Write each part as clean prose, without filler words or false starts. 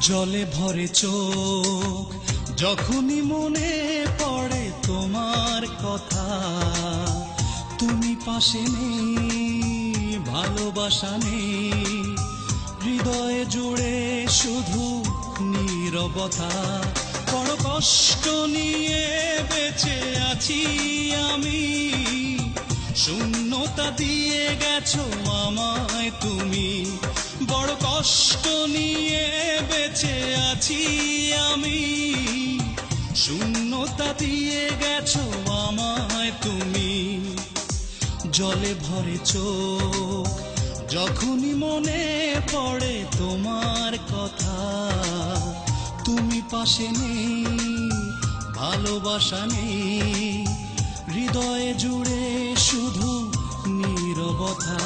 জলে ভরে চোখ যখনই মনে পড়ে তোমার কথা, তুমি পাশে নেই, ভালোবাসা নেই, হৃদয়ে জুড়ে শুধু নীরবতা। বড় কষ্ট নিয়ে বেঁচে আছি আমি, শূন্যতা দিয়ে গেছো আমায় তুমি। বড় কষ্ট নিয়ে বেঁচে আছি আমি, শূন্যতা দিয়ে গেছো আমায় তুমি। জলে ভরে চোখ যখনই মনে পড়ে তোমার কথা, তুমি পাশে নেই, ভালোবাসা নেই, হৃদয়ে জুড়ে শুধু নীরবতা।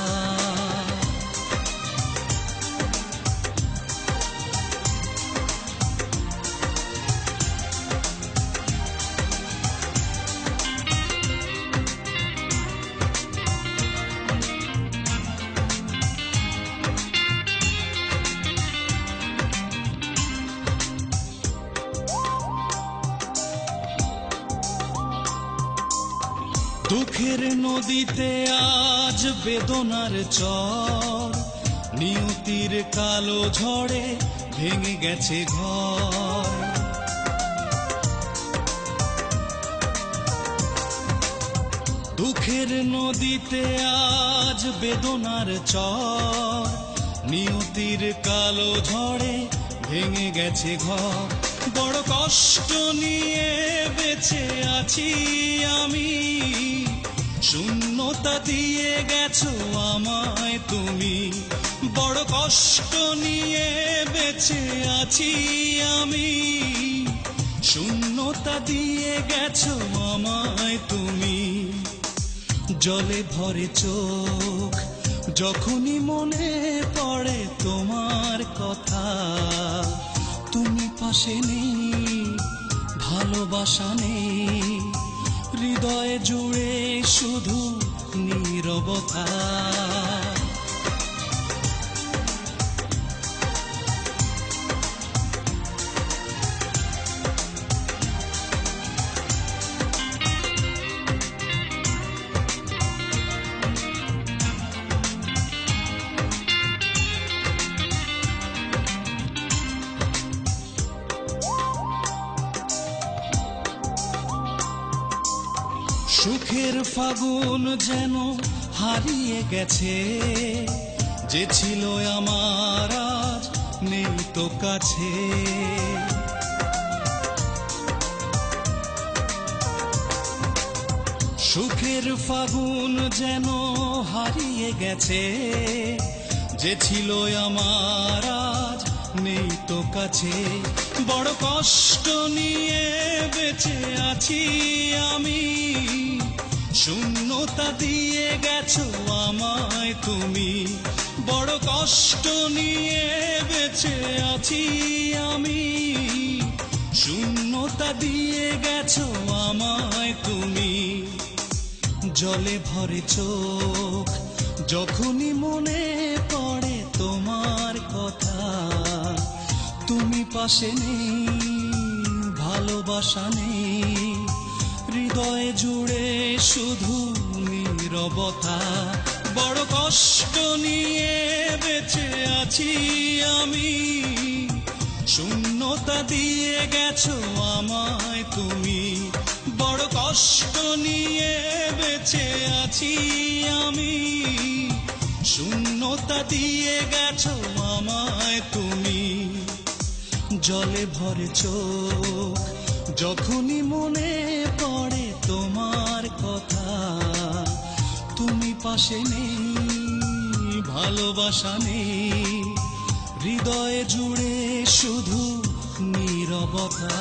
দুঃখের নদীতে আজ বেদনার চর, নিয়তির কালো ঝড়ে ভেঙে গেছে ঘর। দুঃখের নদীতে আজ বেদনার চর, নিয়তির কালো ঝড়ে ভেঙে গেছে ঘর। বড় কষ্ট নিয়ে বেঁচে আছি আমি, শূন্যতা দিয়ে গেছো আমায় তুমি। বড় কষ্ট নিয়ে বেঁচে আছি আমি, শূন্যতা দিয়ে গেছো আমায় তুমি। জলে ভরে চোখ যখনই মনে পড়ে তোমার কথা, তুমি পাশে নেই, ভালোবাসা নেই, হৃদয়ে জুড়ে শুধু নীরবতা। সুখের ফাগুন যেন হারিয়ে গেছে, যে ছিল আমার আজ নেই তো কাছে। সুখের ফাগুন যেন হারিয়ে গেছে, যে ছিল আমার আজ নেই তো কাছে। বড় কষ্ট নিয়ে বেঁচে আছি আমি, শূন্যতা দিয়ে গেছো আমায় তুমি। বড় কষ্ট নিয়ে বেঁচে আছি আমি, শূন্যতা দিয়ে গেছো আমায় তুমি। জলে ভরে চোখ যখনই মনে পড়ে তোমার কথা, তুমি পাশে নেই, ভালোবাসা নেই, হৃদয়ে জুড়ে শুধু নীরবতা। বড় কষ্ট নিয়ে বেঁচে আছি আমি, শূন্যতা দিয়ে গেছো আমায় তুমি। বড় কষ্ট নিয়ে বেঁচে আছি আমি, শূন্যতা দিয়ে গেছো আমায় তুমি। জলে ভরে চোখ যখনই মনে পড়ে তোমার কথা, তুমি পাশে নেই, ভালোবাসা নেই, হৃদয়ে জুড়ে শুধু নীরবতা।